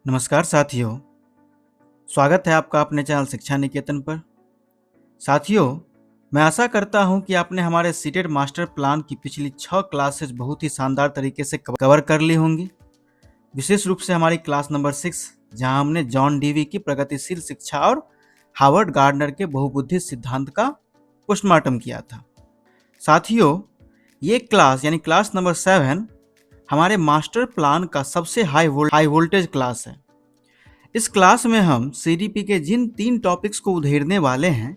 नमस्कार साथियों, स्वागत है आपका अपने चैनल शिक्षा निकेतन पर। साथियों, मैं आशा करता हूं कि आपने हमारे सीटेट मास्टर प्लान की पिछली 6 क्लासेस बहुत ही शानदार तरीके से कवर कर ली होंगी। विशेष रूप से हमारी क्लास नंबर 6, जहां हमने जॉन डीवी की प्रगतिशील शिक्षा और हार्वर्ड गार्डनर के बहुबुद्धि सिद्धांत का पोस्टमार्टम किया था। साथियों, ये क्लास यानी क्लास नंबर 7 हमारे मास्टर प्लान का सबसे हाई वोल्टेज क्लास है। इस क्लास में हम सीडीपी के जिन 3 टॉपिक्स को उधेड़ने वाले हैं,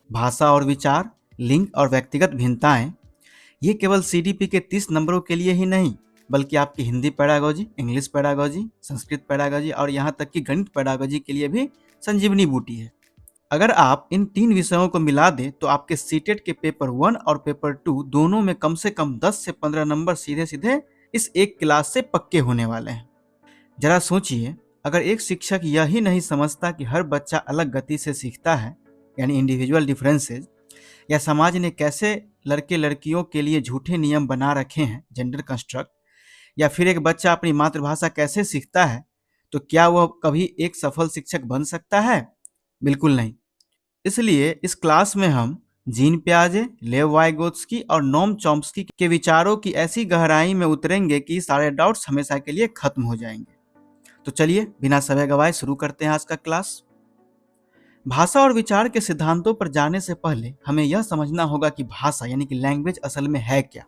भाषा और विचार, लिंग और व्यक्तिगत भिन्नताएं, ये केवल सीडीपी के 30 नंबरों के लिए ही नहीं, बल्कि आपकी Hindi pedagogy, English pedagogy, Sanskrit pedagogy और यहाँ तक कि गणित पेडागोजी के लिए भी संजीवनी बूटी है। अगर आप इन 3 विषयों को मिला दें तो आपके सीटेट के पेपर 1 और पेपर 2 दोनों में कम से कम 10 से 15 नंबर सीधे सीधे इस एक क्लास से पक्के होने वाले हैं। जरा सोचिए, अगर एक शिक्षक यही नहीं समझता कि हर बच्चा अलग गति से सीखता है, यानी इंडिविजुअल डिफरेंसेस, या समाज ने कैसे लड़के लड़कियों के लिए झूठे नियम बना रखे हैं, जेंडर कंस्ट्रक्ट, या फिर एक बच्चा अपनी मातृभाषा कैसे सीखता है, तो क्या वह कभी एक सफल शिक्षक बन सकता है? बिल्कुल नहीं। इसलिए इस क्लास में हम जीन पियाजे, लेव वाइगोत्स्की और नोम चॉम्स्की के विचारों की ऐसी गहराई में उतरेंगे कि सारे डाउट्स हमेशा के लिए खत्म हो जाएंगे। तो चलिए बिना समय गवाए शुरू करते हैं आज का क्लास। भाषा और विचार के सिद्धांतों पर जाने से पहले हमें यह समझना होगा कि भाषा यानी कि लैंग्वेज असल में है क्या।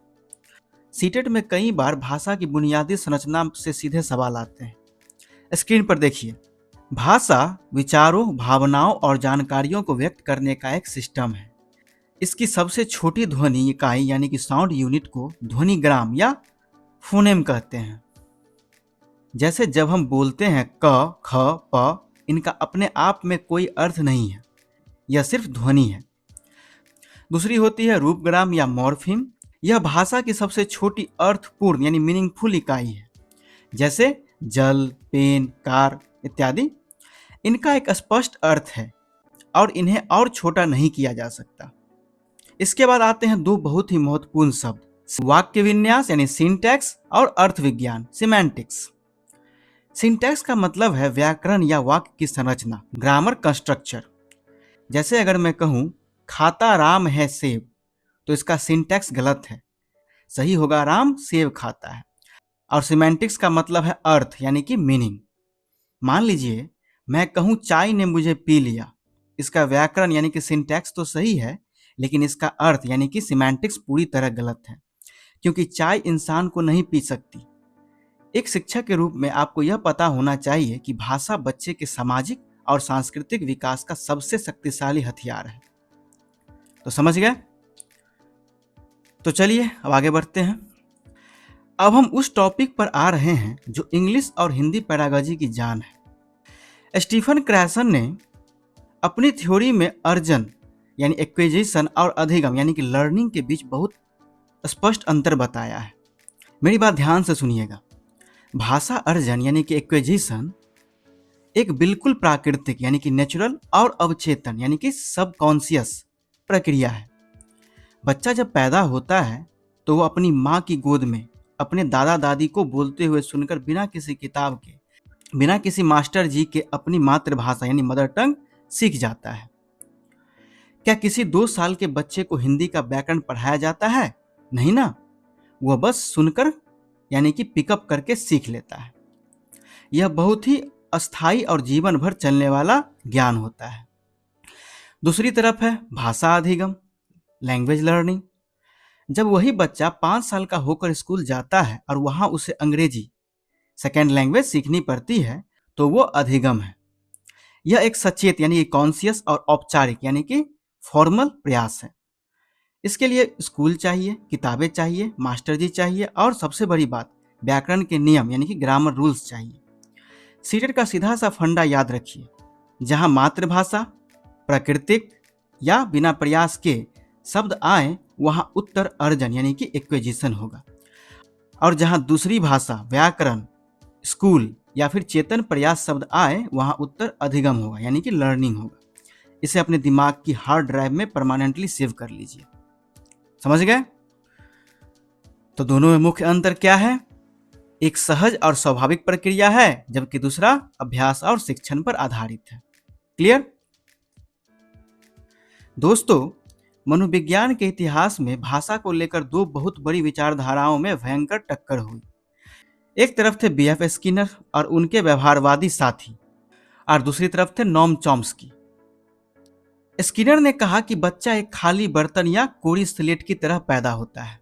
सीटेट में कई बार भाषा की बुनियादी संरचना से सीधे सवाल आते हैं। स्क्रीन पर देखिए, भाषा विचारों, भावनाओं और जानकारियों को व्यक्त करने का एक सिस्टम है। इसकी सबसे छोटी ध्वनि इकाई यानी कि साउंड यूनिट को ध्वनिग्राम या फोनेम कहते हैं। जैसे जब हम बोलते हैं क, ख, प, इनका अपने आप में कोई अर्थ नहीं है, यह सिर्फ ध्वनि है। दूसरी होती है रूपग्राम या मॉर्फीम। यह भाषा की सबसे छोटी अर्थपूर्ण यानी मीनिंगफुल इकाई है। जैसे जल, पेन, कार इत्यादि, इनका एक स्पष्ट अर्थ है और इन्हें और छोटा नहीं किया जा सकता। इसके बाद आते हैं 2 बहुत ही महत्वपूर्ण शब्द, वाक्य विन्यास यानी सिंटैक्स और अर्थ विज्ञान सिमेंटिक्स। सिंटैक्स का मतलब है व्याकरण या वाक्य की संरचना, ग्रामर का स्ट्रक्चर। जैसे अगर मैं कहूं खाता राम है सेब, तो इसका सिंटैक्स गलत है, सही होगा राम सेब खाता है। और सिमेंटिक्स का मतलब है अर्थ यानी कि मीनिंग। मान लीजिए मैं कहूं चाय ने मुझे पी लिया, इसका व्याकरण यानी कि सिंटैक्स तो सही है, लेकिन इसका अर्थ यानी कि सिमेंटिक्स पूरी तरह गलत है, क्योंकि चाय इंसान को नहीं पी सकती। एक शिक्षक के रूप में आपको यह पता होना चाहिए कि भाषा बच्चे के सामाजिक और सांस्कृतिक विकास का सबसे शक्तिशाली हथियार है। तो समझ गए? तो चलिए अब आगे बढ़ते हैं। अब हम उस टॉपिक पर आ रहे हैं जो इंग्लिश और हिंदी पेडागोजी की जान है। स्टीफन क्रैसन ने अपनी थ्योरी में अर्जन यानी एक्विजिशन और अधिगम यानी कि लर्निंग के बीच बहुत स्पष्ट अंतर बताया है। मेरी बात ध्यान से सुनिएगा। भाषा अर्जन यानी कि एक्विजिशन एक बिल्कुल प्राकृतिक यानी कि नेचुरल और अवचेतन यानी कि सबकॉन्शियस प्रक्रिया है। बच्चा जब पैदा होता है तो वो अपनी माँ की गोद में अपने दादा दादी को बोलते हुए सुनकर बिना किसी किताब के, बिना किसी मास्टर जी के अपनी मातृभाषा यानी मदर टंग सीख जाता है। क्या किसी 2 साल के बच्चे को हिंदी का व्याकरण पढ़ाया जाता है? नहीं ना, वह बस सुनकर यानी कि पिकअप करके सीख लेता है। यह बहुत ही अस्थायी और जीवन भर चलने वाला ज्ञान होता है। दूसरी तरफ है भाषा अधिगम, लैंग्वेज लर्निंग। जब वही बच्चा 5 साल का होकर स्कूल जाता है और वहां उसे अंग्रेजी सेकेंड लैंग्वेज सीखनी पड़ती है, तो वो अधिगम है। यह एक सचेत यानी कि कॉन्शियस और औपचारिक यानी कि फॉर्मल प्रयास है। इसके लिए स्कूल चाहिए, किताबें चाहिए, मास्टर जी चाहिए और सबसे बड़ी बात व्याकरण के नियम यानी कि ग्रामर रूल्स चाहिए। सीटेट का सीधा सा फंडा याद रखिए, जहां मातृभाषा, प्राकृतिक या बिना प्रयास के शब्द आए वहां उत्तर अर्जन यानी कि एक्विजिशन होगा, और जहां दूसरी भाषा, व्याकरण, स्कूल या फिर चेतन प्रयास शब्द आए वहां उत्तर अधिगम होगा यानी कि लर्निंग होगा। इसे अपने दिमाग की हार्ड ड्राइव में परमानेंटली सेव कर लीजिए। समझ गए? तो दोनों में मुख्य अंतर क्या है? एक सहज और स्वाभाविक प्रक्रिया है, जबकि दूसरा अभ्यास और शिक्षण पर आधारित है। क्लियर? दोस्तों, मनोविज्ञान के इतिहास में भाषा को लेकर दो बहुत बड़ी विचारधाराओं में भयंकर टक्कर हुई। एक तरफ थे बीएफ स्किनर और उनके व्यवहारवादी साथी, और दूसरी तरफ थे नोम चॉम्स्की। स्किनर ने कहा कि बच्चा एक खाली बर्तन या कोरी स्लेट की तरह पैदा होता है,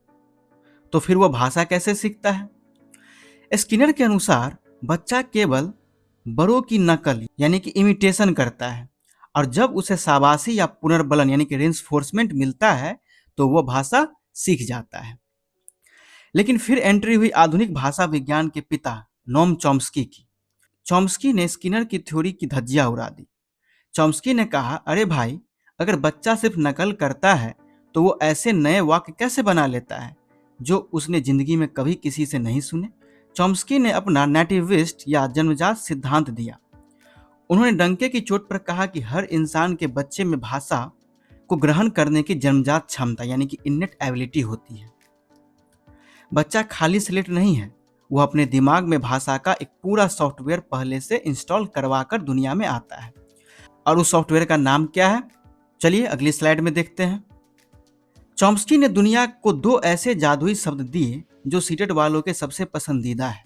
तो फिर वो भाषा कैसे सीखता है? स्किनर के अनुसार बच्चा केवल बड़ों की नकल यानी कि इमिटेशन करता है, और जब उसे शाबाशी या पुनर्बलन यानी कि रेंफोर्समेंट मिलता है तो वो भाषा सीख जाता है। लेकिन फिर एंट्री हुई आधुनिक भाषा विज्ञान के पिता नोम चॉम्स्की की। चॉम्स्की ने स्किनर की थ्योरी की धज्जियां उड़ा दी। चॉम्स्की ने कहा, अरे भाई, अगर बच्चा सिर्फ नकल करता है तो वो ऐसे नए वाक्य कैसे बना लेता है जो उसने जिंदगी में कभी किसी से नहीं सुने। चॉम्स्की ने अपना नेटिविस्ट या जन्मजात सिद्धांत दिया। उन्होंने डंके की चोट पर कहा कि हर इंसान के बच्चे में भाषा को ग्रहण करने की जन्मजात क्षमता यानी कि इनेट एबिलिटी होती है। बच्चा खाली स्लेट नहीं है, वो अपने दिमाग में भाषा का एक पूरा सॉफ्टवेयर पहले से इंस्टॉल करवाकर दुनिया में आता है। और उस सॉफ्टवेयर का नाम क्या है? चलिए अगली स्लाइड में देखते हैं। चॉम्स्की ने दुनिया को दो ऐसे जादुई शब्द दिए जो सीटेट वालों के सबसे पसंदीदा है।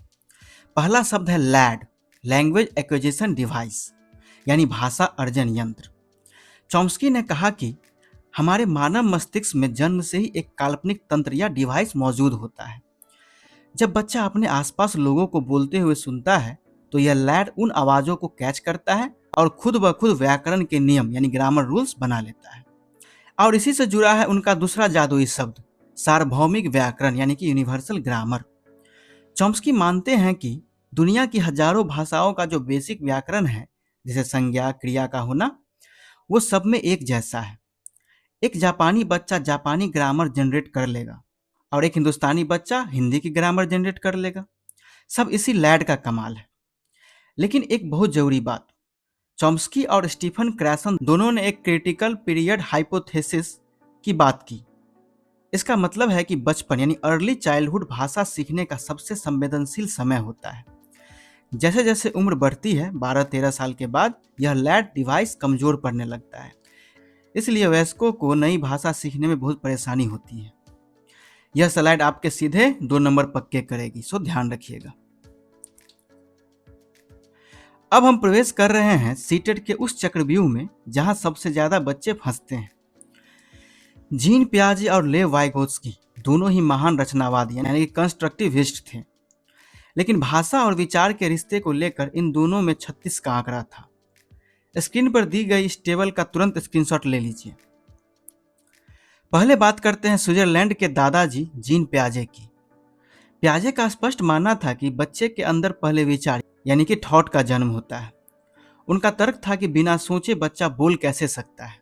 पहला शब्द है लैड, लैंग्वेज एक्विजिशन डिवाइस, यानी भाषा अर्जन यंत्र। चॉम्स्की ने कहा कि हमारे मानव मस्तिष्क में जन्म से ही एक काल्पनिक तंत्र या डिवाइस मौजूद होता है। जब बच्चा अपने आसपास लोगों को बोलते हुए सुनता है तो यह लैड उन आवाज़ों को कैच करता है और खुद ब खुद व्याकरण के नियम यानी ग्रामर रूल्स बना लेता है। और इसी से जुड़ा है उनका दूसरा जादुई शब्द सार्वभौमिक व्याकरण यानी कि यूनिवर्सल ग्रामर। चॉम्स्की मानते हैं कि दुनिया की हजारों भाषाओं का जो बेसिक व्याकरण है, जैसे संज्ञा क्रिया का होना, वो सब में एक जैसा है। एक जापानी बच्चा जापानी ग्रामर जनरेट कर लेगा और एक हिंदुस्तानी बच्चा हिंदी की ग्रामर जनरेट कर लेगा। सब इसी लैड का कमाल है। लेकिन एक बहुत जरूरी बात, चॉम्स्की और स्टीफन क्रैसन दोनों ने एक क्रिटिकल पीरियड हाइपोथेसिस की बात की। इसका मतलब है कि बचपन यानी अर्ली चाइल्डहुड भाषा सीखने का सबसे संवेदनशील समय होता है। जैसे जैसे उम्र बढ़ती है, 12-13 साल के बाद यह लैड डिवाइस कमजोर पड़ने लगता है। इसलिए वयस्कों को नई भाषा सीखने में बहुत परेशानी होती है। यह स्लाइड आपके सीधे 2 नंबर पक्के करेगी, सो ध्यान रखिएगा। अब हम प्रवेश कर रहे हैं सीटेट के उस चक्रव्यूह में जहां सबसे ज्यादा बच्चे फंसते हैं। जीन पियाजे और लेव वाइगोत्स्की दोनों ही महान रचनावादी यानी कंस्ट्रक्टिविस्ट थे, लेकिन भाषा और विचार के रिश्ते को लेकर इन दोनों में 36 का आंकड़ा था। स्क्रीन पर दी गई इस टेबल का तुरंत स्क्रीनशॉट ले लीजिए। पहले बात करते हैं स्विट्जरलैंड के दादाजी जीन पियाजे की। पियाजे का स्पष्ट मानना था कि बच्चे के अंदर पहले विचार यानी कि थॉट का जन्म होता है। उनका तर्क था कि बिना सोचे बच्चा बोल कैसे सकता है,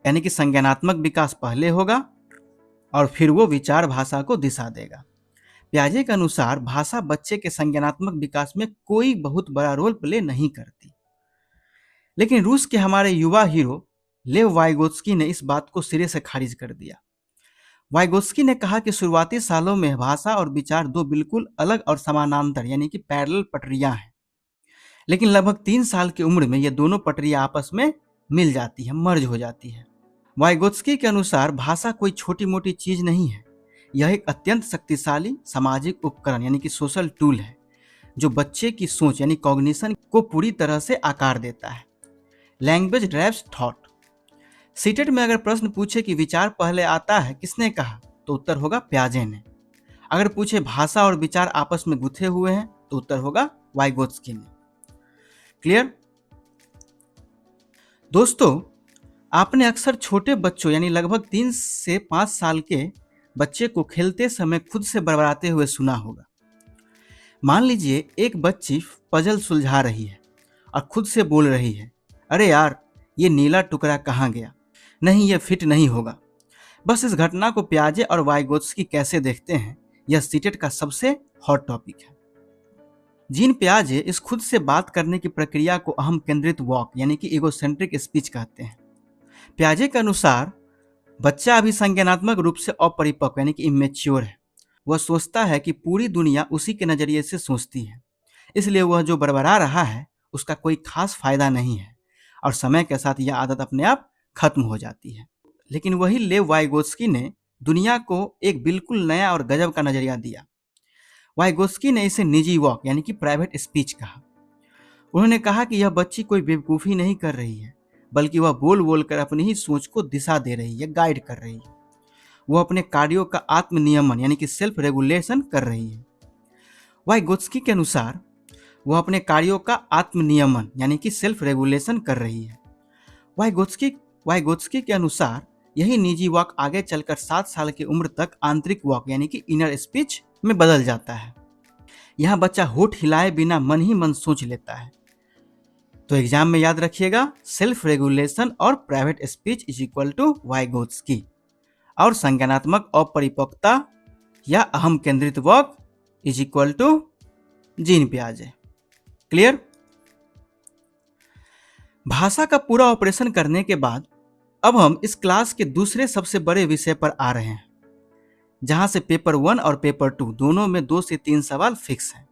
यानी कि संज्ञानात्मक विकास पहले होगा और फिर वो विचार भाषा को दिशा देगा। पियाजे के अनुसार भाषा बच्चे के संज्ञानात्मक विकास में कोई बहुत बड़ा रोल प्ले नहीं करती। लेकिन रूस के हमारे युवा हीरो लेव वाइगोत्स्की ने इस बात को सिरे से खारिज कर दिया। वाइगोत्स्की ने कहा कि शुरुआती सालों में भाषा और विचार दो बिल्कुल अलग और समानांतर यानी कि पैरेलल पटरियां हैं, लेकिन लगभग 3 साल की उम्र में ये दोनों पटरियां आपस में मिल जाती है, मर्ज हो जाती है। वाइगोत्स्की के अनुसार भाषा कोई छोटी मोटी चीज नहीं है, यह एक अत्यंत शक्तिशाली सामाजिक उपकरण यानी कि सोशल टूल है जो बच्चे की सोच यानी कॉग्निशन को पूरी तरह से आकार देता है। Language drives thought. सीटेट में अगर प्रश्न पूछे कि विचार पहले आता है, किसने कहा, तो उत्तर होगा पियाजे ने। अगर पूछे भाषा और विचार आपस में गुथे हुए हैं, तो उत्तर होगा वाइगोत्स्की ने। क्लियर? दोस्तों, आपने अक्सर छोटे बच्चों यानी लगभग 3 से 5 साल के बच्चे को खेलते समय खुद से बड़बड़ाते हुए सुना होगा। मान लीजिए एक बच्ची पजल सुलझा रही है और खुद से बोल रही है, अरे यार, ये नीला टुकड़ा कहाँ गया? नहीं, ये फिट नहीं होगा। बस इस घटना को पियाजे और वाइगोत्स्की कैसे देखते हैं, यह सीटेट का सबसे हॉट टॉपिक है। जीन पियाजे इस खुद से बात करने की प्रक्रिया को अहम केंद्रित वॉक यानी कि इगोसेंट्रिक स्पीच कहते हैं। पियाजे के अनुसार बच्चा अभी संज्ञानात्मक रूप से अपरिपक्व यानी कि इमेच्योर है। वह सोचता है कि पूरी दुनिया उसी के नज़रिए से सोचती है, इसलिए वह जो बड़बड़ा रहा है उसका कोई खास फायदा नहीं है और समय के साथ यह आदत अपने आप खत्म हो जाती है। लेकिन वही लेव वाइगोत्स्की ने दुनिया को एक बिल्कुल नया और गजब का नजरिया दिया। वाइगोत्स्की ने इसे निजी वॉक यानी कि प्राइवेट स्पीच कहा। उन्होंने कहा कि यह बच्ची कोई बेवकूफ़ी नहीं कर रही है, बल्कि वह बोल बोल कर अपनी ही सोच को दिशा दे रही है, गाइड कर रही है। वह अपने कार्यों का आत्मनियमन यानी कि सेल्फ रेगुलेशन कर रही है। वाइगोत्स्की के अनुसार वह अपने कार्यों का आत्मनियमन यानी कि सेल्फ रेगुलेशन कर रही है। वाइगोत्स्की के अनुसार यही निजी वॉक आगे चलकर 7 साल की उम्र तक आंतरिक वॉक यानी कि इनर स्पीच में बदल जाता है। यहाँ बच्चा होठ हिलाए बिना मन ही मन सोच लेता है। तो एग्जाम में याद रखिएगा, सेल्फ रेगुलेशन और private speech is equal to Vygotsky, और संज्ञानात्मक अपरिपक्वता या अहम केंद्रित वॉक इज इक्वल टू जीन पियाजे। क्लियर? भाषा का पूरा ऑपरेशन करने के बाद अब हम इस क्लास के दूसरे सबसे बड़े विषय पर आ रहे हैं, जहां से पेपर 1 और पेपर 2 दोनों में 2 से 3 सवाल फिक्स हैं,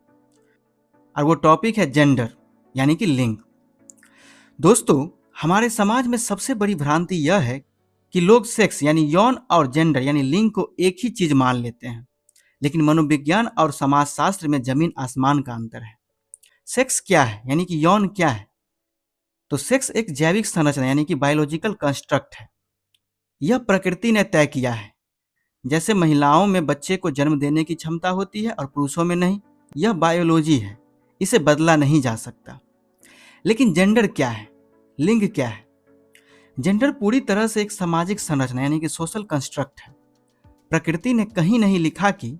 और वो टॉपिक है जेंडर यानी कि लिंग। दोस्तों, हमारे समाज में सबसे बड़ी भ्रांति यह है कि लोग सेक्स यानी यौन और जेंडर यानी लिंग को एक ही चीज मान लेते हैं, लेकिन मनोविज्ञान और समाजशास्त्र में जमीन आसमान का अंतर है। सेक्स क्या है यानी कि यौन क्या है? तो सेक्स एक जैविक संरचना यानी कि बायोलॉजिकल कंस्ट्रक्ट है। यह प्रकृति ने तय किया है। जैसे महिलाओं में बच्चे को जन्म देने की क्षमता होती है और पुरुषों में नहीं, यह बायोलॉजी है, इसे बदला नहीं जा सकता। लेकिन जेंडर क्या है, लिंग क्या है? जेंडर पूरी तरह से एक सामाजिक संरचना यानी कि सोशल कंस्ट्रक्ट है। प्रकृति ने कहीं नहीं लिखा कि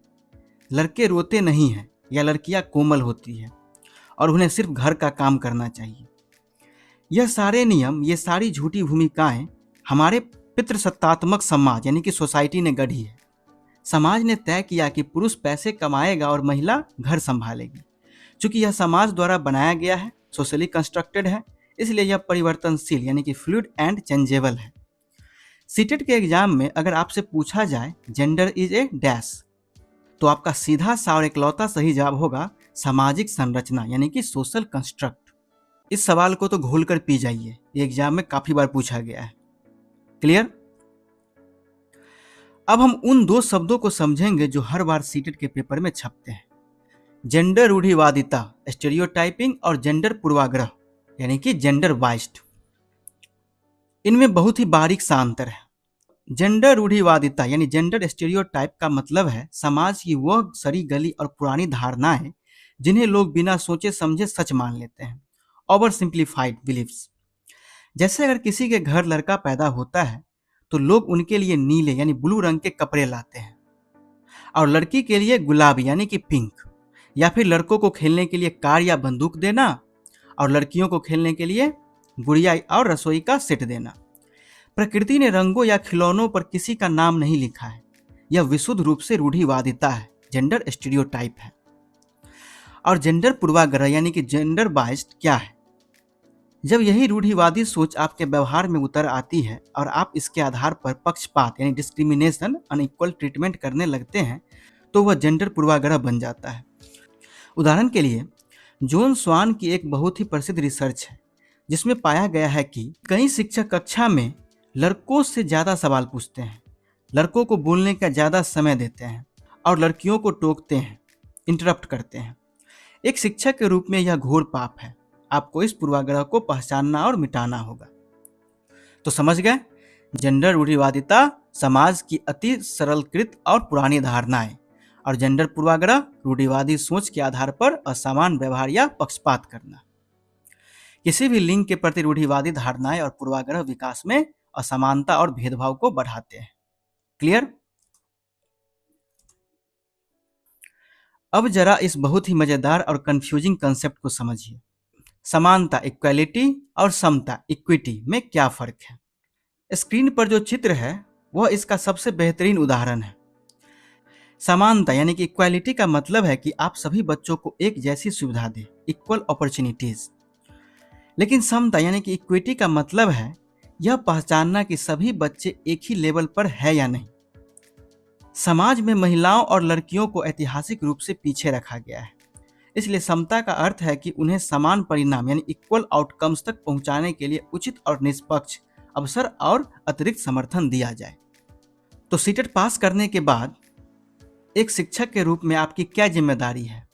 लड़के रोते नहीं हैं या लड़कियां कोमल होती है और उन्हें सिर्फ घर का काम करना चाहिए। यह सारे नियम, ये सारी झूठी भूमिकाएं हमारे पितृसत्तात्मक समाज यानी कि सोसाइटी ने गढ़ी है। समाज ने तय किया कि पुरुष पैसे कमाएगा और महिला घर संभालेगी। चूंकि यह समाज द्वारा बनाया गया है, सोशली कंस्ट्रक्टेड है, इसलिए यह परिवर्तनशील यानी कि फ्लूइड एंड चेंजेबल है। सीटेट के एग्जाम में अगर आपसे पूछा जाए जेंडर इज ए डैश, तो आपका सीधा सा और इकलौता सही जवाब होगा सामाजिक संरचना यानी कि सोशल कंस्ट्रक्ट। इस सवाल को तो घोल कर पी जाइए, ये एग्जाम में काफी बार पूछा गया है। क्लियर? अब हम उन 2 शब्दों को समझेंगे जो हर बार सीटेट के पेपर में छपते हैं, जेंडर रूढ़िवादिता स्टेरियोटाइपिंग और जेंडर पूर्वाग्रह यानी कि जेंडर बाइस्ड। इनमें बहुत ही बारीक सा अंतर है। जेंडर रूढ़िवादिता यानी जेंडर स्टेरियोटाइप का मतलब है समाज की वह सड़ी गली और पुरानी धारणाएं जिन्हें लोग बिना सोचे समझे सच मान लेते हैं, ओवर सिंप्लीफाइड बिलीव्स। जैसे अगर किसी के घर लड़का पैदा होता है तो लोग उनके लिए नीले यानी ब्लू रंग के कपड़े लाते हैं, और लड़की के लिए गुलाबी यानी कि पिंक, या फिर लड़कों को खेलने के लिए कार या बंदूक देना और लड़कियों को खेलने के लिए गुड़िया और रसोई का सेट देना। प्रकृति ने रंगों या खिलौनों पर किसी का नाम नहीं लिखा है। यह विशुद्ध रूप से रूढ़िवादिता है, जेंडर स्टीरियोटाइप है। और जेंडर पूर्वाग्रह यानी कि जेंडर बाइस्ड क्या है? जब यही रूढ़िवादी सोच आपके व्यवहार में उतर आती है और आप इसके आधार पर पक्षपात यानी डिस्क्रिमिनेशन, अनइक्वल ट्रीटमेंट करने लगते हैं, तो वह जेंडर पूर्वाग्रह बन जाता है। उदाहरण के लिए जॉन स्वान की एक बहुत ही प्रसिद्ध रिसर्च है जिसमें पाया गया है कि कई शिक्षक कक्षा में लड़कों से ज़्यादा सवाल पूछते हैं, लड़कों को बोलने का ज़्यादा समय देते हैं और लड़कियों को टोकते हैं, इंटरप्ट करते हैं। एक शिक्षक के रूप में यह घोर पाप है। आपको इस पूर्वाग्रह को पहचानना और मिटाना होगा। तो समझ गए, जेंडर रूढ़िवादिता समाज की अति सरलकृत और पुरानी धारणाएं, और जेंडर पूर्वाग्रह रूढ़िवादी सोच के आधार पर असमान व्यवहार या पक्षपात करना। किसी भी लिंग के प्रति रूढ़िवादी धारणाएं और पूर्वाग्रह विकास में असमानता और भेदभाव को बढ़ाते हैं। क्लियर? अब जरा इस बहुत ही मजेदार और कंफ्यूजिंग कंसेप्ट को समझिए। समानता इक्वालिटी और समता इक्विटी में क्या फर्क है? स्क्रीन पर जो चित्र है वह इसका सबसे बेहतरीन उदाहरण है। समानता यानी कि इक्वालिटी का मतलब है कि आप सभी बच्चों को एक जैसी सुविधा दें, इक्वल अपॉर्चुनिटीज। लेकिन समता यानी कि इक्विटी का मतलब है यह पहचानना कि सभी बच्चे एक ही लेवल पर है या नहीं। समाज में महिलाओं और लड़कियों को ऐतिहासिक रूप से पीछे रखा गया है, इसलिए समता का अर्थ है कि उन्हें समान परिणाम यानी इक्वल आउटकम्स तक पहुंचाने के लिए उचित और निष्पक्ष अवसर और अतिरिक्त समर्थन दिया जाए। तो सीटेट पास करने के बाद एक शिक्षक के रूप में आपकी क्या जिम्मेदारी है?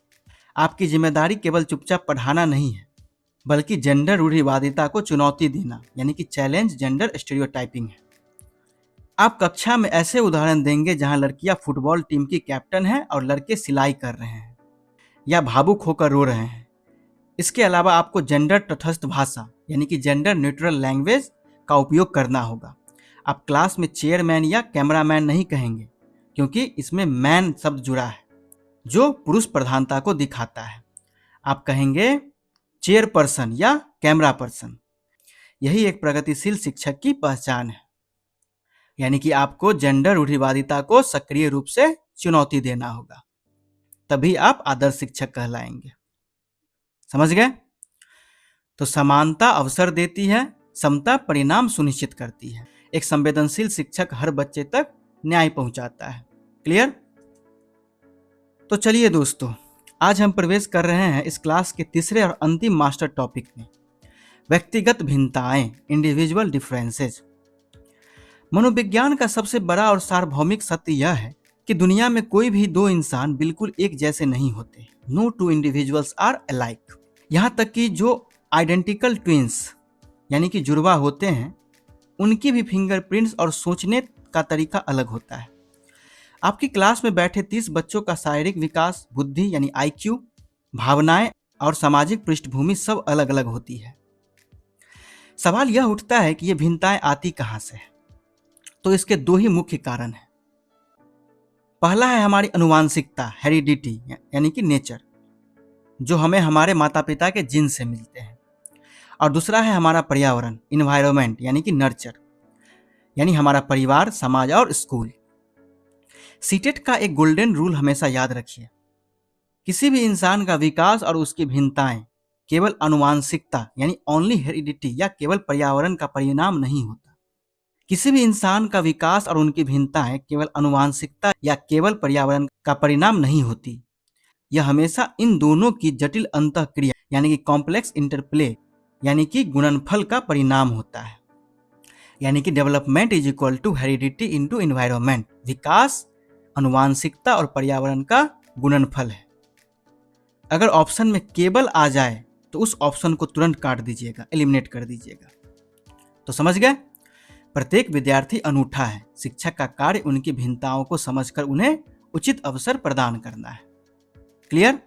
आपकी जिम्मेदारी केवल चुपचाप पढ़ाना नहीं है, बल्कि जेंडर रूढ़िवादिता को चुनौती देना यानी कि चैलेंज जेंडर स्टीरियोटाइपिंग है। आप कक्षा में ऐसे उदाहरण देंगे जहां लड़कियां फुटबॉल टीम की कैप्टन हैं और लड़के सिलाई कर रहे हैं या भावुक होकर रो रहे हैं। इसके अलावा आपको जेंडर तटस्थ भाषा यानी कि जेंडर न्यूट्रल लैंग्वेज का उपयोग करना होगा। आप क्लास में चेयरमैन या कैमरामैन नहीं कहेंगे, क्योंकि इसमें मैन शब्द जुड़ा है जो पुरुष प्रधानता को दिखाता है। आप कहेंगे चेयरपर्सन या कैमरा पर्सन। यही एक प्रगतिशील शिक्षक की पहचान है, यानी कि आपको जेंडर रूढ़िवादिता को सक्रिय रूप से चुनौती देना होगा, तभी आप आदर्श शिक्षक कहलाएंगे। समझ गए? तो समानता अवसर देती है, समता परिणाम सुनिश्चित करती है। एक संवेदनशील शिक्षक हर बच्चे तक न्याय पहुंचाता है। क्लियर? तो चलिए दोस्तों, आज हम प्रवेश कर रहे हैं इस क्लास के तीसरे और अंतिम मास्टर टॉपिक में, व्यक्तिगत भिन्नताएं, इंडिविजुअल डिफरेंसेस। मनोविज्ञान का सबसे बड़ा और सार्वभौमिक सत्य यह है कि दुनिया में कोई भी दो इंसान बिल्कुल एक जैसे नहीं होते। No two individuals are alike. यहाँ तक कि जो आइडेंटिकल ट्विंस यानी कि जुड़वा होते हैं, उनकी भी फिंगरप्रिंट्स और सोचने का तरीका अलग होता है। आपकी क्लास में बैठे 30 बच्चों का शारीरिक विकास, बुद्धि यानी IQ, भावनाएं और सामाजिक पृष्ठभूमि सब अलग अलग होती है। सवाल यह उठता है कि ये भिन्नताएं आती कहां से है? तो इसके दो ही मुख्य कारण हैं। पहला है हमारी अनुवांशिकता, हेरिडिटी यानी कि नेचर, जो हमें हमारे माता पिता के जीन से मिलते हैं। और दूसरा है हमारा पर्यावरण, इन्वायरमेंट यानी कि नर्चर, यानी हमारा परिवार, समाज और स्कूल। सीटेट का एक गोल्डन रूल हमेशा याद रखिए, किसी भी इंसान का विकास और उसकी भिन्नताएं केवल अनुवांशिकता यानी ओनली हेरिडिटी या केवल पर्यावरण का परिणाम नहीं होता। किसी भी इंसान का विकास और उनकी भिन्नताएं केवल अनुवांशिकता या केवल पर्यावरण का परिणाम नहीं होती। यह हमेशा इन दोनों की जटिल अंतःक्रिया यानी कि कॉम्प्लेक्स इंटरप्ले यानी कि गुणनफल का परिणाम होता है। यानी कि development is equal to heredity into environment. विकास अनुवांशिकता और पर्यावरण का गुणनफल है। अगर ऑप्शन में केवल आ जाए तो उस ऑप्शन को तुरंत काट दीजिएगा, एलिमिनेट कर दीजिएगा। तो समझ गए? प्रत्येक विद्यार्थी अनूठा है। शिक्षक का कार्य उनकी भिन्नताओं को समझकर उन्हें उचित अवसर प्रदान करना है। क्लियर?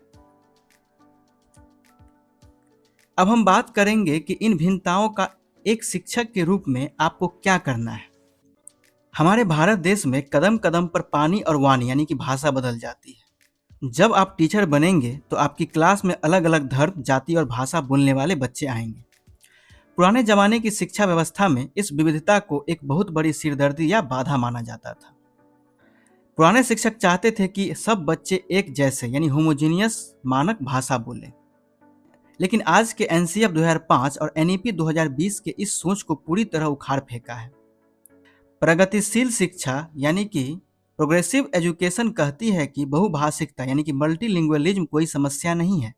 अब हम बात करेंगे कि इन भिन्नताओं का एक शिक्षक के रूप में आपको क्या करना है। हमारे भारत देश में कदम कदम पर पानी और वाणी यानी कि भाषा बदल जाती है। जब आप टीचर बनेंगे तो आपकी क्लास में अलग अलग धर्म, जाति और भाषा बोलने वाले बच्चे आएंगे। पुराने जमाने की शिक्षा व्यवस्था में इस विविधता को एक बहुत बड़ी सिरदर्दी या बाधा माना जाता था। पुराने शिक्षक चाहते थे कि सब बच्चे एक जैसे यानी होमोजीनियस मानक भाषा बोलें। लेकिन आज के NCF 2005 और NEP 2020 के इस सोच को पूरी तरह उखाड़ फेंका है। प्रगतिशील शिक्षा यानी कि प्रोग्रेसिव एजुकेशन कहती है कि बहुभाषिकता यानी कि मल्टीलिंगुअलिज्म कोई समस्या नहीं है।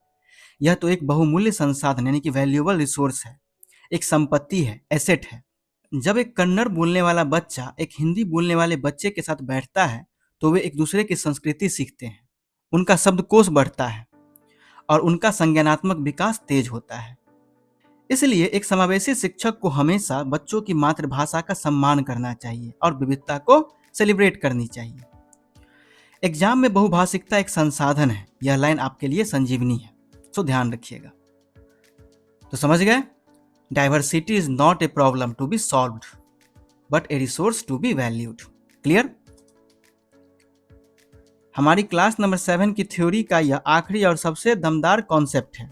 यह तो एक बहुमूल्य संसाधन यानी कि वैल्यूएबल रिसोर्स है, एक संपत्ति है, एसेट है। जब एक कन्नड़ बोलने वाला बच्चा एक हिंदी बोलने वाले बच्चे के साथ बैठता है तो वे एक दूसरे की संस्कृति सीखते हैं, उनका शब्दकोश बढ़ता है और उनका संज्ञानात्मक विकास तेज होता है। इसलिए एक समावेशी शिक्षक को हमेशा बच्चों की मातृभाषा का सम्मान करना चाहिए और विविधता को सेलिब्रेट करनी चाहिए। एग्जाम में बहुभाषिकता एक संसाधन है, यह लाइन आपके लिए संजीवनी है, तो ध्यान रखिएगा। तो समझ गए? Diversity is not a problem to be solved but a resource to be valued. Clear? हमारी क्लास नंबर 7 की थ्योरी का यह आखिरी और सबसे दमदार कॉन्सेप्ट है।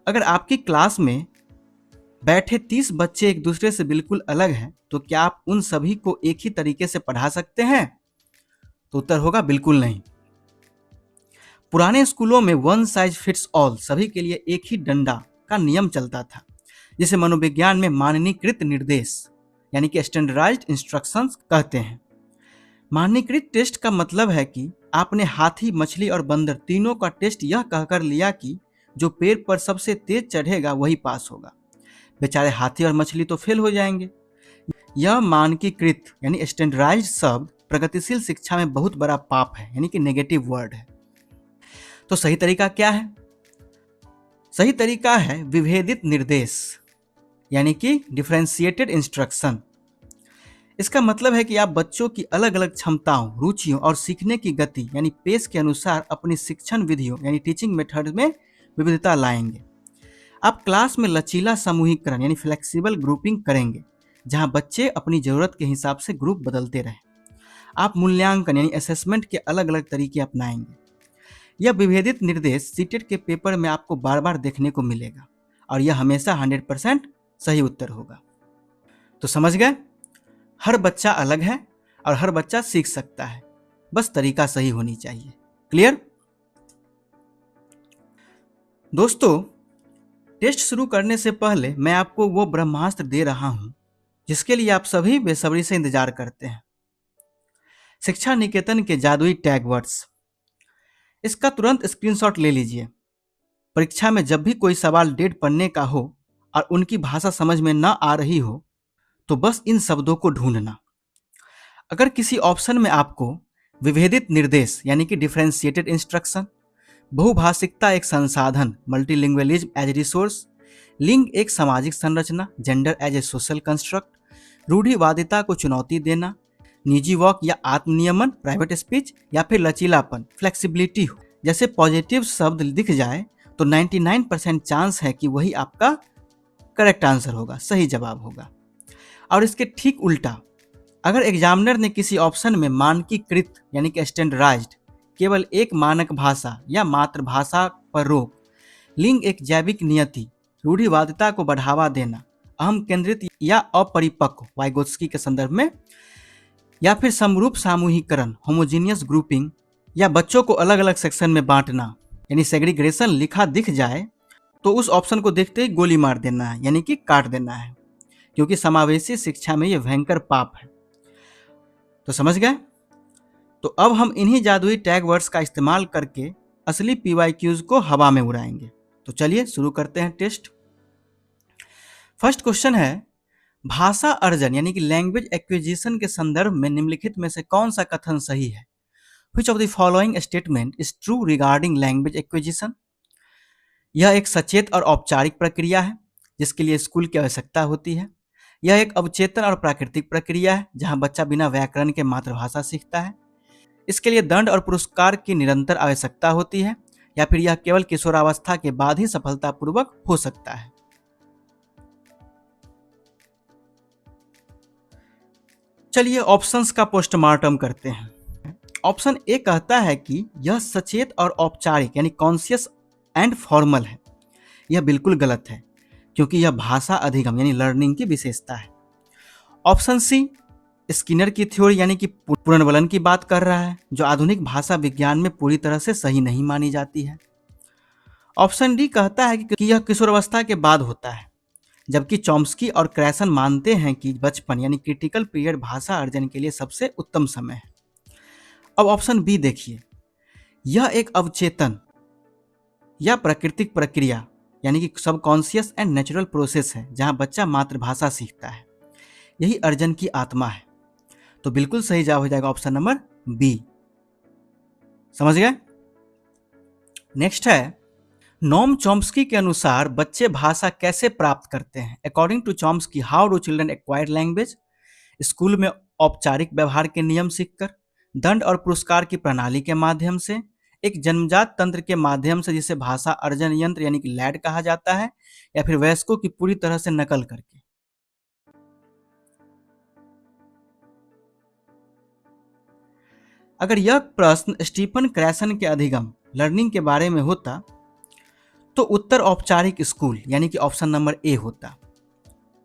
अगर आपकी क्लास में बैठे 30 बच्चे एक दूसरे से बिल्कुल अलग हैं, तो क्या आप उन सभी को एक ही तरीके से पढ़ा सकते हैं? तो उत्तर होगा बिल्कुल नहीं। पुराने स्कूलों में वन साइज फिट्स ऑल, सभी के लिए एक ही डंडा का नियम चलता था, जिसे मनोविज्ञान में मानकीकृत निर्देश यानी कि स्टैंडर्डाइज्ड इंस्ट्रक्शंस कहते हैं। मानकीकृत टेस्ट का मतलब है कि आपने हाथी, मछली और बंदर तीनों का टेस्ट यह कहकर लिया कि जो पेड़ पर सबसे तेज चढ़ेगा वही पास होगा। बेचारे हाथी और मछली तो फेल हो जाएंगे। यह मानकीकृत यानी स्टैंडर्डाइज्ड शब्द प्रगतिशील शिक्षा में बहुत बड़ा पाप है, यानी कि नेगेटिव वर्ड है। तो सही तरीका क्या है? सही तरीका है विभेदित निर्देश, यानी कि डिफरेंशिएटेड इंस्ट्रक्शन। इसका मतलब है कि आप बच्चों की अलग अलग क्षमताओं, रुचियों और सीखने की गति यानी पेस के अनुसार अपनी शिक्षण विधियों यानी टीचिंग मेथड में विविधता लाएंगे। आप क्लास में लचीला समूहीकरण यानी फ्लेक्सिबल ग्रुपिंग करेंगे, जहां बच्चे अपनी जरूरत के हिसाब से ग्रुप बदलते रहें। आप मूल्यांकन यानी असेसमेंट के अलग अलग तरीके अपनाएंगे। यह विभेदित निर्देश सीटेट के पेपर में आपको बार बार देखने को मिलेगा और यह हमेशा 100% सही उत्तर होगा। तो समझ गए, हर बच्चा अलग है और हर बच्चा सीख सकता है, बस तरीका सही होनी चाहिए। क्लियर? दोस्तों, टेस्ट शुरू करने से पहले मैं आपको वो ब्रह्मास्त्र दे रहा हूं जिसके लिए आप सभी बेसब्री से इंतजार करते हैं। शिक्षा निकेतन के जादुई टैग वर्ड्स। इसका तुरंत स्क्रीनशॉट ले लीजिए। परीक्षा में जब भी कोई सवाल डेढ़ पन्ने का हो और उनकी भाषा समझ में न आ रही हो तो बस इन शब्दों को ढूंढना। अगर किसी ऑप्शन में आपको विभेदित निर्देश यानी कि डिफरेंशिएटेड इंस्ट्रक्शन, बहुभाषिकता एक संसाधन मल्टीलिंगुअलिज्म एज रिसोर्स, लिंग एक सामाजिक संरचना gender as a social construct, रूढ़िवादिता को चुनौती देना, निजी वॉक या आत्मनियमन प्राइवेट स्पीच, या फिर लचीलापन फ्लेक्सिबिलिटी हो जैसे पॉजिटिव शब्द दिख जाए तो 99% चांस है कि वही आपका करेक्ट आंसर होगा, सही जवाब होगा। और इसके ठीक उल्टा, अगर एग्जामिनर ने किसी ऑप्शन में मानकीकृत यानी कि स्टैंडर्डाइज्ड, केवल एक मानक भाषा या मातृभाषा पर रोक, लिंग एक जैविक नियति, रूढ़िवादिता को बढ़ावा देना, अहम केंद्रित या अपरिपक्व वाइगोत्स्की के संदर्भ में, या फिर समरूप सामूहिकरण होमोजीनियस ग्रुपिंग, या बच्चों को अलग अलग सेक्शन में बांटना यानी सेग्रीग्रेशन लिखा दिख जाए तो उस ऑप्शन को देखते ही गोली मार देना है, यानी कि काट देना है, क्योंकि समावेशी शिक्षा में यह भयंकर पाप है। तो समझ गए? तो अब हम इन्हीं जादुई टैग वर्ड्स का इस्तेमाल करके असली पीवाईक्यूज को हवा में उड़ाएंगे। तो चलिए शुरू करते हैं टेस्ट। फर्स्ट क्वेश्चन है, भाषा अर्जन यानी कि लैंग्वेज एक्विजिशन के संदर्भ में निम्नलिखित में से कौन सा कथन सही है? Which of the following statement is true regarding language acquisition? यह एक सचेत और औपचारिक प्रक्रिया है जिसके लिए स्कूल की आवश्यकता होती है। यह एक अवचेतन और प्राकृतिक प्रक्रिया है जहां बच्चा बिना व्याकरण के मातृभाषा सीखता है। इसके लिए दंड और पुरस्कार की निरंतर आवश्यकता होती है, या फिर यह केवल किशोरावस्था के बाद ही सफलतापूर्वक हो सकता है। चलिए ऑप्शंस का पोस्टमार्टम करते हैं। ऑप्शन ए कहता है कि यह सचेत और औपचारिक यानी कॉन्शियस एंड फॉर्मल है। यह बिल्कुल गलत है क्योंकि यह भाषा अधिगम यानी लर्निंग की विशेषता है। ऑप्शन सी स्किनर की थ्योरी यानी कि पुनर्वलन की बात कर रहा है, जो आधुनिक भाषा विज्ञान में पूरी तरह से सही नहीं मानी जाती है। ऑप्शन डी कहता है कि यह किशोरावस्था के बाद होता है, जबकि चॉम्स्की और क्रैसन मानते हैं कि बचपन यानी क्रिटिकल पीरियड भाषा अर्जन के लिए सबसे उत्तम समय है। अब ऑप्शन बी देखिए, यह एक अवचेतन या प्राकृतिक प्रक्रिया यानी कि सबकॉन्शियस एंड नेचुरल प्रोसेस है जहां बच्चा मातृभाषा सीखता है। यही अर्जन की आत्मा है। तो बिल्कुल सही जवाब हो जाएगा ऑप्शन नंबर बी। समझ गए? नेक्स्ट है, नोम चॉम्स्की के अनुसार बच्चे भाषा कैसे प्राप्त करते हैं? According to Chomsky, how do children acquire language? School में औपचारिक व्यवहार के नियम सीखकर, दंड और पुरस्कार की प्रणाली के माध्यम से, एक जन्मजात तंत्र के माध्यम से जिसे भाषा अर्जन यंत्र यानी कि लैड कहा जाता है, या फिर वयस्कों की पूरी तरह से नकल करके। अगर यह प्रश्न स्टीफन क्रैसन के अधिगम लर्निंग के बारे में होता तो उत्तर औपचारिक स्कूल यानी कि ऑप्शन नंबर ए होता।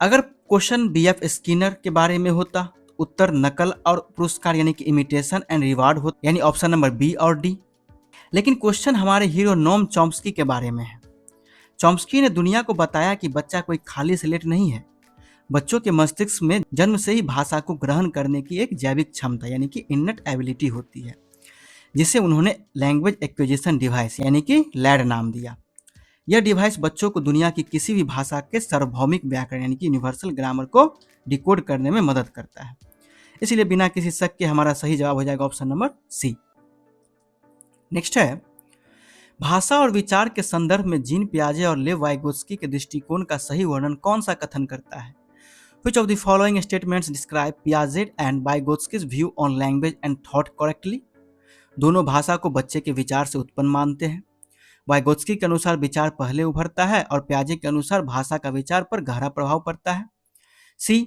अगर क्वेश्चन बीएफ स्किनर के बारे में होता तो उत्तर नकल और पुरस्कार यानी कि इमिटेशन एंड रिवार्ड होता, यानी ऑप्शन नंबर बी और डी। लेकिन क्वेश्चन हमारे हीरो नोम चॉम्स्की के बारे में है। चॉम्स्की ने दुनिया को बताया कि बच्चा कोई खाली स्लेट नहीं है, बच्चों के मस्तिष्क में जन्म से ही भाषा को ग्रहण करने की एक जैविक क्षमता यानी कि इननेट एबिलिटी होती है, जिसे उन्होंने लैंग्वेज एक्विजिशन डिवाइस यानी कि लैड नाम दिया। यह डिवाइस बच्चों को दुनिया की किसी भी भाषा के सार्वभौमिक व्याकरण यानी कि यूनिवर्सल ग्रामर को डिकोड करने में मदद करता है। इसलिए बिना किसी शक के हमारा सही जवाब हो जाएगा ऑप्शन नंबर सी। नेक्स्ट है, भाषा और विचार के संदर्भ में जीन पियाजे और लेव वाइगोत्स्की के दृष्टिकोण का सही वर्णन कौन सा कथन करता है? Which of the following statements describe Piaget and Vygotsky's view on language and thought correctly? दोनों भाषा को बच्चे के विचार से उत्पन्न मानते हैं। वाइगोत्स्की के अनुसार विचार पहले उभरता है और पियाजे के अनुसार भाषा का विचार पर गहरा प्रभाव पड़ता है। सी,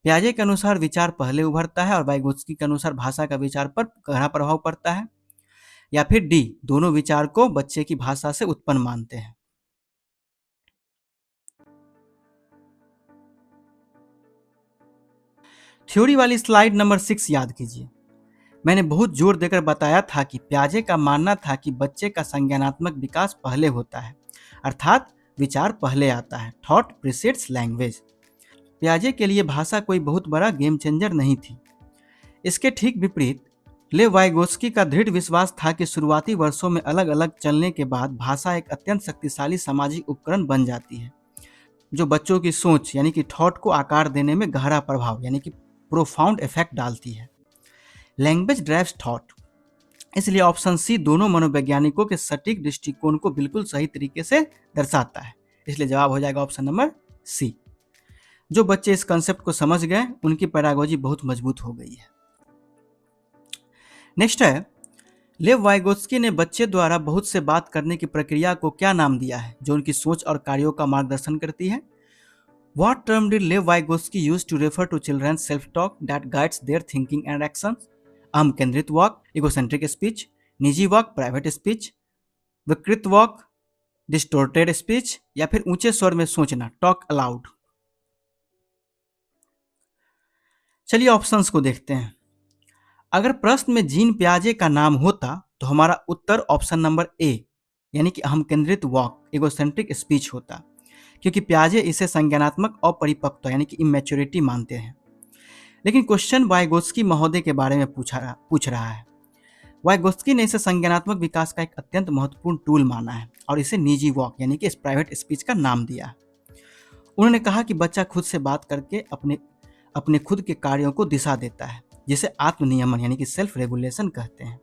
पियाजे के अनुसार विचार पहले उभरता है और वाइगोत्स्की के अनुसार भाषा का विचार पर गहरा प्रभाव पड़ता है। या फिर डी, दोनों विचार को बच्चे की भाषा से उत्पन्न मानते हैं। थ्योरी वाली स्लाइड नंबर 6 याद कीजिए। मैंने बहुत जोर देकर बताया था कि पियाजे का मानना था कि बच्चे का संज्ञानात्मक विकास पहले होता है, अर्थात विचार पहले आता है, थॉट प्रीसीड्स लैंग्वेज। पियाजे के लिए भाषा कोई बहुत बड़ा गेम चेंजर नहीं थी। इसके ठीक विपरीत लेव वाइगोत्स्की का दृढ़ विश्वास था कि शुरुआती वर्षों में अलग अलग चलने के बाद भाषा एक अत्यंत शक्तिशाली सामाजिक उपकरण बन जाती है, जो बच्चों की सोच यानी कि थॉट को आकार देने में गहरा प्रभाव यानी कि प्रोफाउंड इफेक्ट डालती है। लैंग्वेज ड्राइव्स थॉट, इसलिए ऑप्शन सी दोनों मनोवैज्ञानिकों के सटीक दृष्टिकोण को बिल्कुल सही तरीके से दर्शाता है। इसलिए जवाब हो जाएगा ऑप्शन नंबर सी। जो बच्चे इस कंसेप्ट को समझ गए उनकी पैडागोजी बहुत मजबूत हो गई है। नेक्स्ट है, लेव वाइगोत्स्की ने बच्चे द्वारा बहुत से बात करने की प्रक्रिया को क्या नाम दिया है जो उनकी सोच और कार्यों का मार्गदर्शन करती है? What term did Lev Vygotsky use to refer to children's self-talk that guides their thinking and actions? अहम केंद्रित वाक, इगोसेंट्रिक स्पीच, निजी वाक, प्राइवेट स्पीच, विकृत वाक, डिस्टोर्टेड स्पीच, या फिर ऊंचे स्वर में सोचना, टॉक अलाउड। चलिए ऑप्शंस को देखते हैं। अगर प्रश्न में जीन पियाजे का नाम होता तो हमारा उत्तर ऑप्शन नंबर ए यानी कि अहम केंद्रित वाक, इगोसेंट्रिक स्पीच होता, क्योंकि पियाजे इसे संज्ञानात्मक अपरिपक्वता यानी कि इमेच्योरिटी मानते हैं। लेकिन क्वेश्चन वाइगोत्स्की महोदय के बारे में पूछ रहा है। वाइगोत्स्की ने इसे संज्ञानात्मक विकास का एक अत्यंत महत्वपूर्ण टूल माना है और इसे निजी वॉक यानी कि प्राइवेट स्पीच का नाम दिया है। उन्होंने कहा कि बच्चा खुद से बात करके अपने खुद के कार्यों को दिशा देता है, जिसे आत्मनियमन यानी कि सेल्फ रेगुलेशन कहते हैं।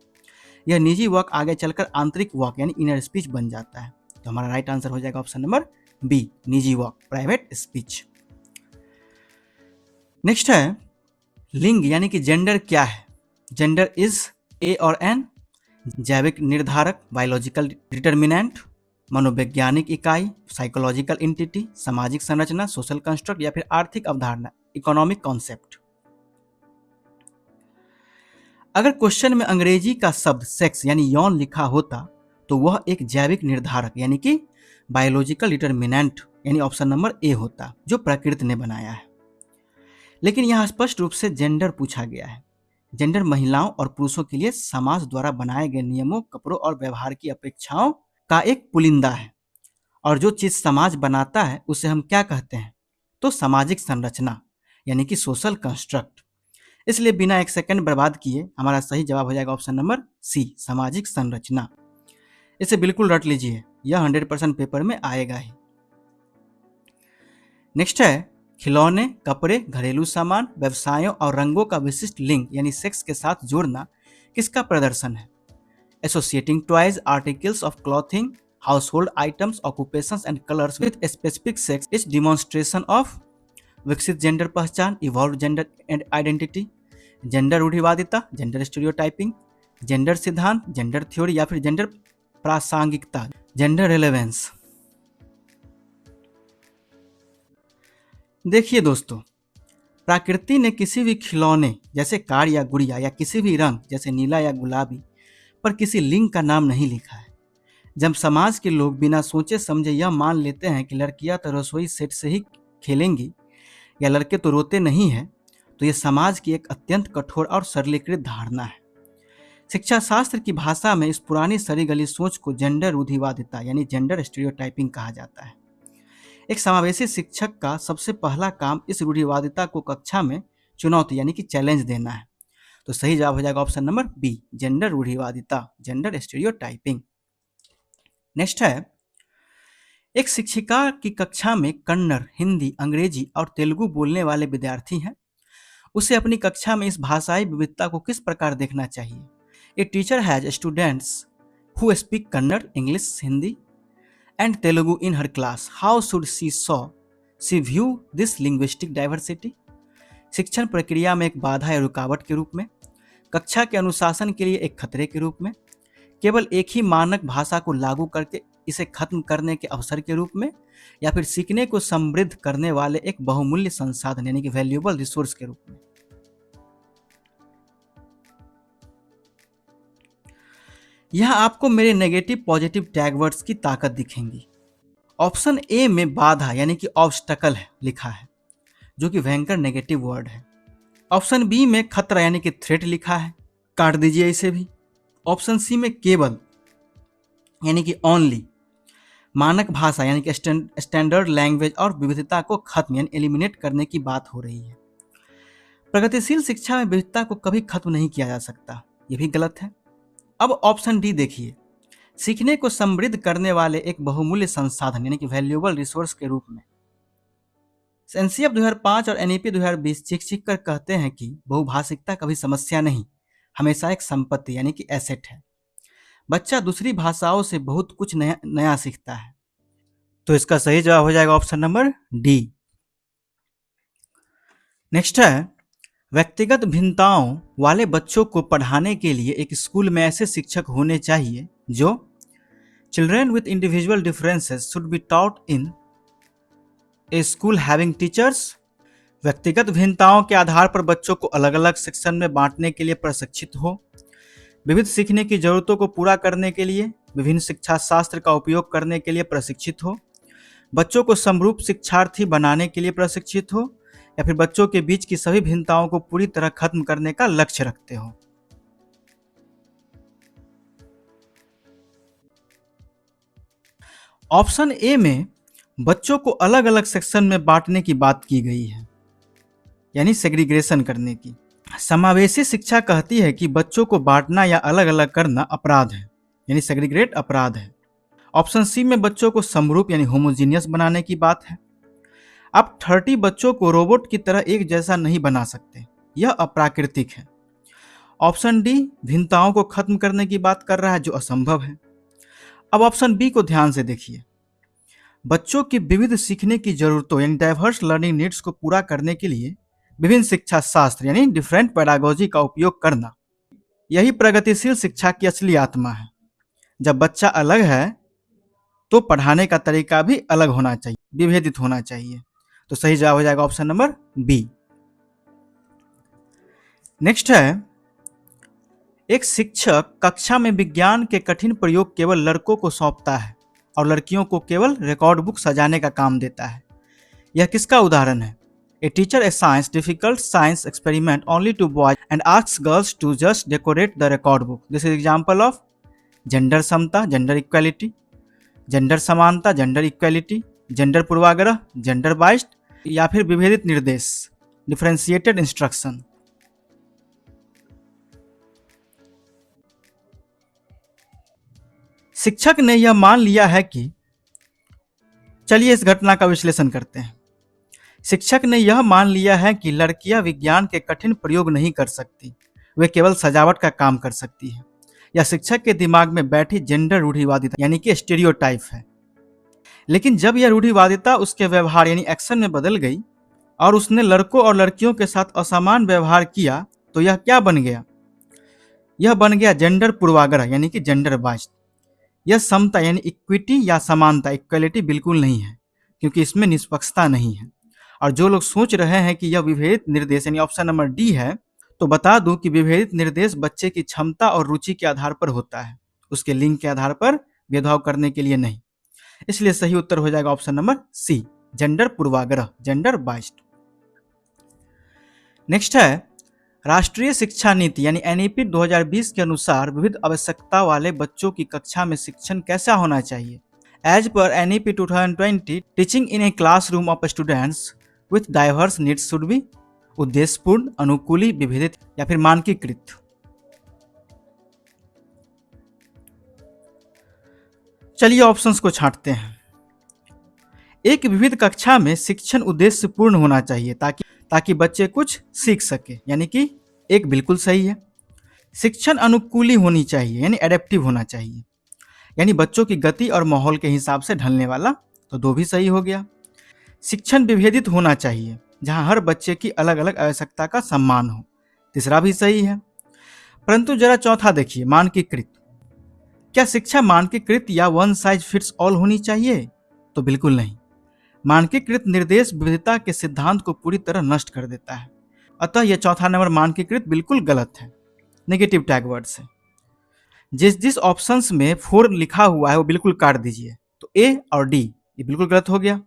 यह निजी वॉक आगे चलकर आंतरिक वॉक यानी इनर स्पीच बन जाता है। तो हमारा राइट आंसर हो जाएगा ऑप्शन नंबर बी, निजी वॉक, प्राइवेट स्पीच। नेक्स्ट है, लिंग यानी कि जेंडर क्या है? जेंडर इज ए और एन, जैविक निर्धारक, बायोलॉजिकल डिटर्मिनेंट, मनोवैज्ञानिक इकाई, साइकोलॉजिकल एंटिटी, सामाजिक संरचना, सोशल कंस्ट्रक्ट, या फिर आर्थिक अवधारणा, इकोनॉमिक कॉन्सेप्ट। अगर क्वेश्चन में अंग्रेजी का शब्द सेक्स यानी यौन लिखा होता तो वह एक जैविक निर्धारक यानी कि बायोलॉजिकल डिटर्मिनेंट यानी ऑप्शन नंबर ए होता, जो प्रकृति ने बनाया है। लेकिन यहाँ स्पष्ट रूप से जेंडर पूछा गया है। जेंडर महिलाओं और पुरुषों के लिए समाज द्वारा बनाए गए नियमों, कपड़ों और व्यवहार की अपेक्षाओं का एक पुलिंदा है, और जो चीज समाज बनाता है उसे हम क्या कहते हैं? तो सामाजिक संरचना यानी कि सोशल कंस्ट्रक्ट। इसलिए बिना एक सेकंड बर्बाद किए हमारा सही जवाब हो जाएगा ऑप्शन नंबर सी, सामाजिक संरचना। इसे बिल्कुल रट लीजिए, यह 100% पेपर में आएगा ही। नेक्स्ट है, खिलौने, कपड़े, घरेलू सामान, व्यवसायों और रंगों का विशिष्ट लिंग यानी सेक्स के साथ जोड़ना किसका प्रदर्शन है? Associating toys, articles of clothing, household items, occupations and colours with specific sex is demonstration of विकसित जेंडर पहचान, evolve gender and identity, gender रूढ़िवादिता, जेंडर स्टीरियोटाइपिंग, जेंडर सिद्धांत, जेंडर थ्योरी, या फिर जेंडर प्रासंगिकता, जेंडर रिलेवेंस। देखिए दोस्तों, प्रकृति ने किसी भी खिलौने जैसे कार या गुड़िया या किसी भी रंग जैसे नीला या गुलाबी पर किसी लिंग का नाम नहीं लिखा है। जब समाज के लोग बिना सोचे समझे यह मान लेते हैं कि लड़कियां तो रसोई सेट से ही खेलेंगी या लड़के तो रोते नहीं हैं, तो यह समाज की एक अत्यंत कठोर और सरलीकृत धारणा है। शिक्षा शास्त्र की भाषा में इस पुरानी सड़ी गली सोच को जेंडर रूढ़िवादिता यानी जेंडर स्टीरियोटाइपिंग कहा जाता है। एक समावेशी शिक्षक का सबसे पहला काम इस रूढ़िवादिता को कक्षा में चुनौती यानी कि चैलेंज देना है। तो सही जवाब हो जाएगा ऑप्शन नंबर बी, जेंडर रूढ़िवादिता, जेंडर स्टीरियोटाइपिंग। नेक्स्ट है, एक शिक्षिका की कक्षा में कन्नड़, हिंदी, अंग्रेजी और तेलुगु बोलने वाले विद्यार्थी हैं। उसे अपनी कक्षा में इस भाषाई विविधता को किस प्रकार देखना चाहिए? A teacher has students who speak Kannada, English, Hindi and Telugu in her class. How should she view this linguistic diversity? शिक्षण प्रक्रिया में एक बाधा या रुकावट के रूप में, कक्षा के अनुशासन के लिए एक खतरे के रूप में, केवल एक ही मानक भाषा को लागू करके इसे खत्म करने के अवसर के रूप में, या फिर सीखने को समृद्ध करने वाले एक बहुमूल्य संसाधन यानी कि वैल्यूएबल रिसोर्स के रूप में। यहां आपको मेरे नेगेटिव पॉजिटिव टैग वर्ड्स की ताकत दिखेंगी। ऑप्शन ए में बाधा यानी कि ऑब्स्टकल है लिखा है, जो कि भयंकर नेगेटिव वर्ड है। ऑप्शन बी में खतरा यानी कि थ्रेट लिखा है, काट दीजिए इसे भी। ऑप्शन सी में केवल यानी कि ओनली, मानक भाषा यानी कि स्टैंडर्ड लैंग्वेज और विविधता को खत्म यानी एलिमिनेट करने की बात हो रही है। प्रगतिशील शिक्षा में विविधता को कभी खत्म नहीं किया जा सकता, यह भी गलत है। अब ऑप्शन डी देखिए, सीखने को समृद्ध करने वाले एक बहुमूल्य संसाधन यानी कि वैल्यूएबल रिसोर्स के रूप में। एनसीएफ 2005 और एनईपी 2020 चिक कर कहते हैं कि बहुभाषिकता कभी समस्या नहीं, हमेशा एक संपत्ति यानी कि एसेट है। बच्चा दूसरी भाषाओं से बहुत कुछ नया सीखता है। तो इसका सही जवाब हो जाएगा ऑप्शन नंबर डी। नेक्स्ट है, व्यक्तिगत भिन्नताओं वाले बच्चों को पढ़ाने के लिए एक स्कूल में ऐसे शिक्षक होने चाहिए जो children with individual differences should be taught in A school having teachers. व्यक्तिगत भिन्नताओं के आधार पर बच्चों को अलग अलग सेक्शन में बांटने के लिए प्रशिक्षित हो, विविध सीखने की जरूरतों को पूरा करने के लिए विभिन्न शिक्षा शास्त्र का उपयोग करने के लिए प्रशिक्षित हो, बच्चों को समरूप शिक्षार्थी बनाने के लिए प्रशिक्षित हो, या फिर बच्चों के बीच की सभी भिन्नताओं को पूरी तरह खत्म करने का लक्ष्य रखते हो। ऑप्शन ए में बच्चों को अलग अलग सेक्शन में बांटने की बात की गई है, यानी सेग्रीगेशन करने की। समावेशी शिक्षा कहती है कि बच्चों को बांटना या अलग अलग करना अपराध है, यानी सेग्रीगेट अपराध है। ऑप्शन सी में बच्चों को समरूप यानी होमोजीनियस बनाने की बात है। आप 30 बच्चों को रोबोट की तरह एक जैसा नहीं बना सकते, यह अप्राकृतिक है। ऑप्शन डी भिन्नताओं को खत्म करने की बात कर रहा है, जो असंभव है। अब ऑप्शन बी को ध्यान से देखिए, बच्चों की विविध सीखने की जरूरतों यानी डाइवर्स लर्निंग नीड्स को पूरा करने के लिए विभिन्न शिक्षा शास्त्र यानी डिफरेंट पेडागोजी का उपयोग करना, यही प्रगतिशील शिक्षा की असली आत्मा है। जब बच्चा अलग है तो पढ़ाने का तरीका भी अलग होना चाहिए, विभेदित होना चाहिए। तो सही जवाब हो जाएगा ऑप्शन नंबर बी। नेक्स्ट है, एक शिक्षक कक्षा में विज्ञान के कठिन प्रयोग केवल लड़कों को सौंपता है और लड़कियों को केवल रिकॉर्ड बुक सजाने का काम देता है। यह किसका उदाहरण है? A teacher assigns difficult science experiment only to boys and asks girls to just decorate the record book. This is example of gender Samta, gender equality, gender समानता, gender equality, gender पूर्वाग्रह, gender biased, या फिर विभेदित निर्देश, differentiated instruction। शिक्षक ने यह मान लिया है कि, चलिए इस घटना का विश्लेषण करते हैं। शिक्षक ने यह मान लिया है कि लड़कियां विज्ञान के कठिन प्रयोग नहीं कर सकती, वे केवल सजावट का काम कर सकती हैं। यह शिक्षक के दिमाग में बैठी जेंडर रूढ़िवादिता यानी कि स्टीरियोटाइप है। लेकिन जब यह रूढ़िवादिता उसके व्यवहार यानी एक्शन में बदल गई और उसने लड़कों और लड़कियों के साथ असमान व्यवहार किया, तो यह क्या बन गया? यह बन गया जेंडर पूर्वाग्रह यानी कि जेंडर बाइस्ड। यह समता यानी इक्विटी या समानता, इक्वलिटी बिल्कुल नहीं है, क्योंकि इसमें निष्पक्षता नहीं है। और जो लोग सोच रहे हैं कि यह विभेदित निर्देश यानी ऑप्शन नंबर डी है, तो बता दूं कि विभेदित निर्देश बच्चे की क्षमता और रुचि के आधार पर होता है, उसके लिंग के आधार पर भेदभाव करने के लिए नहीं। इसलिए सही उत्तर हो जाएगा ऑप्शन नंबर सी, जेंडर पूर्वाग्रह, जेंडर बाइस्ड। नेक्स्ट है, राष्ट्रीय शिक्षा नीति यानी एनईपी 2020 के अनुसार विविध आवश्यकता वाले बच्चों की कक्षा में शिक्षण कैसा होना चाहिए? As per NEP 2020, teaching in a classroom of students with diverse needs should be उद्देश्यपूर्ण, अनुकूली, विभेदित या फिर मानकीकृत। चलिए ऑप्शंस को छांटते हैं। एक विविध कक्षा में शिक्षण उद्देश्यपूर्ण होना चाहिए ताकि बच्चे कुछ सीख सके, यानी कि एक बिल्कुल सही है। शिक्षण अनुकूली होनी चाहिए, यानी एडेप्टिव होना चाहिए, यानी बच्चों की गति और माहौल के हिसाब से ढलने वाला, तो दो भी सही हो गया। शिक्षण विभेदित होना चाहिए, जहां हर बच्चे की अलग अलग आवश्यकता का सम्मान हो, तीसरा भी सही है। परंतु जरा चौथा देखिए, मानकीकृत। क्या शिक्षा मानकीकृत या वन साइज फिट्स ऑल होनी चाहिए? तो बिल्कुल नहीं। मानकीकृत निर्देश विविधता के सिद्धांत को पूरी तरह नष्ट कर देता है। अतः यह चौथा नंबर मानकीकृत बिल्कुल गलत है, नेगेटिव टैग वर्ड से। जिस ऑप्शंस में 4 लिखा हुआ है वो बिल्कुल काट दीजिए। तो ए और डी ये बिल्कुल गलत हो गया।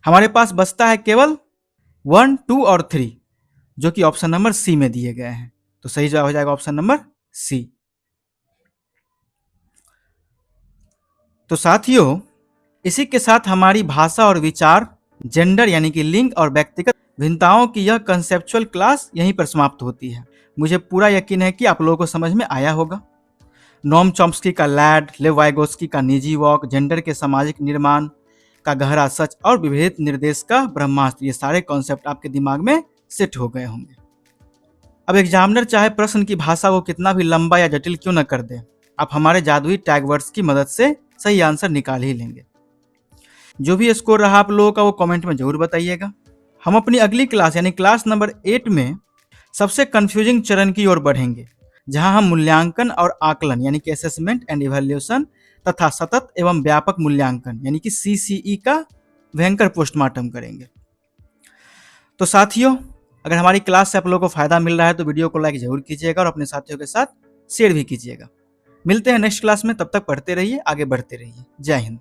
हमारे पास बचता है केवल 1, 2 और 3, जो कि ऑप्शन नंबर सी में दिए गए हैं। तो सही जवाब हो जाएगा ऑप्शन नंबर सी। तो साथियों, इसी के साथ हमारी भाषा और विचार, जेंडर यानी कि लिंग और व्यक्तिगत भिन्नताओं की यह कंसेप्चुअल क्लास यहीं पर समाप्त होती है। मुझे पूरा यकीन है कि आप लोगों को समझ में आया होगा। नोम चॉम्स्की का लैड, लेव वाइगोस्की का निजी वॉक, जेंडर के सामाजिक निर्माण का गहरा सच और विभेदित निर्देश का ब्रह्मास्त्र, ये सारे कॉन्सेप्ट आपके दिमाग में सेट हो गए होंगे। अब एग्जामिनर चाहे प्रश्न की भाषा को कितना भी लंबा या जटिल क्यों न कर दे, आप हमारे जादुई टैग वर्ड्स की मदद से सही आंसर निकाल ही लेंगे। जो भी स्कोर रहा आप लोगों का वो कमेंट में जरूर बताइएगा। हम अपनी अगली क्लास यानी क्लास नंबर 8 में सबसे कंफ्यूजिंग चरण की ओर बढ़ेंगे, जहां हम मूल्यांकन और आकलन यानी कि असेसमेंट एंड इवैल्यूएशन तथा सतत एवं व्यापक मूल्यांकन यानी कि CCE का भयंकर पोस्टमार्टम करेंगे। तो साथियों, अगर हमारी क्लास से आप लोगों को फायदा मिल रहा है तो वीडियो को लाइक जरूर कीजिएगा और अपने साथियों के साथ शेयर भी कीजिएगा। मिलते हैं नेक्स्ट क्लास में, तब तक पढ़ते रहिए, आगे बढ़ते रहिए। जय हिंद।